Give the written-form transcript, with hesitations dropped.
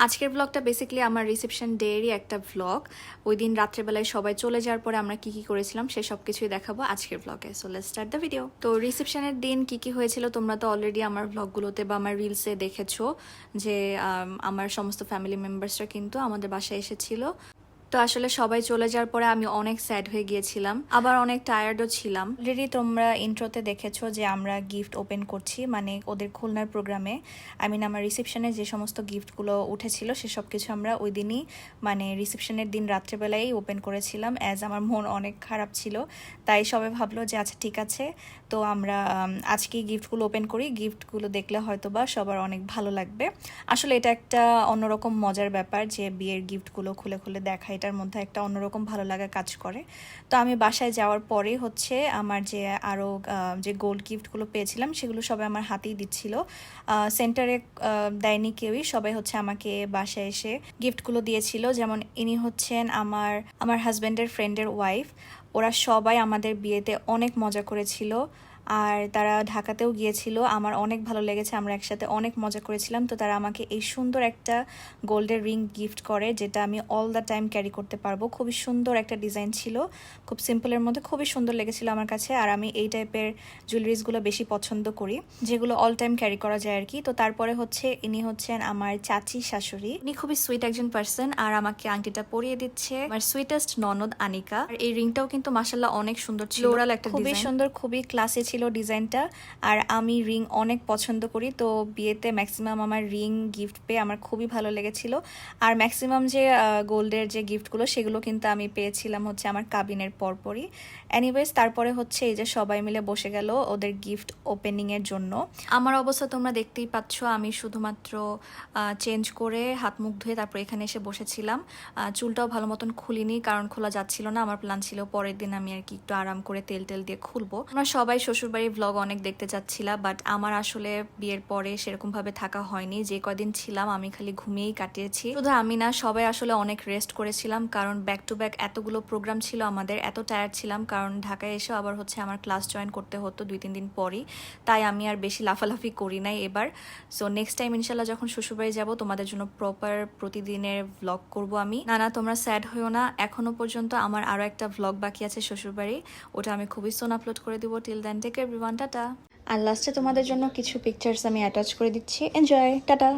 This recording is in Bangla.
আজকের ব্লগটা বেসিক্যালি আমার রিসেপশন ডেরই একটা ব্লগ। ওই দিন রাত্রেবেলায় সবাই চলে যাওয়ার পরে আমরা কি কি করেছিলাম সে সব কিছুই দেখাবো আজকের ব্লগে। So let's start the video. তো রিসেপশনের দিন কি কি হয়েছিল তোমরা তো অলরেডি আমার ব্লগগুলোতে বা আমার রিলসে দেখেছো যে আমার সমস্ত ফ্যামিলি মেম্বার্সরা কিন্তু আমাদের বাসায় এসেছিল। তো আসলে সবাই চলে যাওয়ার পরে আমি অনেক স্যাড হয়ে গিয়েছিলাম, আবার অনেক টায়ার্ডও ছিলাম। অলরেডি তোমরা ইন্ট্রোতে দেখেছো যে আমরা গিফট ওপেন করছি, মানে ওদের খুলনার প্রোগ্রামে আমার রিসেপশনে যে সমস্ত গিফটগুলো উঠেছিল সেসব কিছু আমরা ওই দিনই মানে রিসেপশনের দিন রাত্রেবেলায় ওপেন করেছিলাম। অ্যাজ আমার মন অনেক খারাপ ছিল, তাই সবাই ভাবলো যে আচ্ছা ঠিক আছে, তো আমরা আজকেই গিফটগুলো ওপেন করি, গিফটগুলো দেখলে হয়তো বা সবার অনেক ভালো লাগবে। আসলে এটা একটা অন্যরকম মজার ব্যাপার যে বিয়ের গিফটগুলো খুলে খুলে দেখা, এটার মধ্যে একটা অন্যরকম ভালো লাগা কাজ করে। তো আমি বাসায় যাওয়ার পরে হচ্ছে আমার যে আরও যে গোল্ড গিফটগুলো পেয়েছিলাম সেগুলো সবাই আমার হাতেই দিচ্ছিল। সেন্টারে দেয়নি কেউই, সবাই হচ্ছে আমাকে বাসায় এসে গিফটগুলো দিয়েছিল। যেমন ইনি হচ্ছেন আমার হাজব্যান্ডের ফ্রেন্ডের ওয়াইফ। ওরা সবাই আমাদের বিয়েতে অনেক মজা করেছিল, আর তারা ঢাকাতেও গিয়েছিল। আমার অনেক ভালো লেগেছে, আমরা একসাথে অনেক মজা করেছিলাম। তো তারা আমাকে এই সুন্দর একটা গোল্ডের রিং গিফট করে, যেটা আমি অল দ্য টাইম ক্যারি করতে পারবো। খুবই সুন্দর একটা ডিজাইন ছিল, খুব সিম্পলের মধ্যে খুবই সুন্দর লেগেছিল আমার কাছে। আর আমি এই টাইপের জুয়েলারিসগুলো বেশি পছন্দ করি, যেগুলো অল টাইম ক্যারি করা যায় আর কি। তো তারপরে হচ্ছে ইনি হচ্ছেন আমার চাচি শাশুড়ি। ইনি খুবই সুইট একজন পার্সন, আর আমাকে আংটিটা পরিয়ে দিচ্ছে আমার সুইটেস্ট ননদ আনিকা। আর এই রিংটাও কিন্তু মাশাআল্লাহ অনেক সুন্দর ছিল, ফ্লোরাল একটা খুবই সুন্দর, খুবই ক্লাসে ছিল ডিজাইনটা। আর আমি রিং অনেক পছন্দ করি, তো বিয়েতে ম্যাক্সিমাম আমার রিং গিফট পেয়ে আমার খুবই ভালো লেগেছিল। আর ম্যাক্সিমাম যে গোল্ডের যে গিফটগুলো সেগুলো কিন্তু আমি পেয়েছিলাম হচ্ছে আমার কাবিনের পরপরই। এনিওয়েজ তারপরে হচ্ছে এই যে সবাই মিলে বসে গেল ওদের গিফট ওপেনিংয়ের জন্য। আমার অবস্থা তোমরা দেখতেই পাচ্ছ, আমি শুধুমাত্র চেঞ্জ করে হাত মুখ ধুয়ে তারপর এখানে এসে বসেছিলাম। চুলটাও ভালো মতন খুলিনি, কারণ খোলা যাচ্ছিল না। আমার প্ল্যান ছিল পরের দিন আমি আর কি একটু আরাম করে তেল টেল দিয়ে খুলবো। আমরা সবাই শ্বশুরবাড়ির ব্লগ অনেক দেখতে চাচ্ছিলাম, বাট আমার আসলে বিয়ের পরে সেরকম ভাবে থাকা হয়নি। যে কদিন ছিলাম আমি খালি ঘুমিয়েই কাটিয়েছি। শুধু আমি না, সবাই আসলে অনেক রেস্ট করেছিলাম, কারণ ব্যাক টু ব্যাক এতগুলো প্রোগ্রাম ছিল আমাদের। এত টায়ার্ড ছিলাম, কারণ ঢাকায় এসেও আবার হচ্ছে আমার ক্লাস জয়েন করতে হতো 2-3 দিন পরই। তাই আমি আর বেশি লাফালাফি করি নাই এবার। সো নেক্সট টাইম ইনশাল্লাহ যখন শ্বশুরবাড়ি যাব তোমাদের জন্য প্রপার প্রতিদিনের ব্লগ করব আমি। না তোমরা স্যাড হইও না, এখনো পর্যন্ত আমার আরো একটা ব্লগ বাকি আছে শ্বশুরবাড়ি, ওটা আমি খুবই সোন আপলোড করে দিব। Till then take everyone, tata. আর লাস্টে তোমাদের জন্য কিছু পিকচার্স আমি অ্যাটাচ করে দিচ্ছি, এনজয়, টাটা।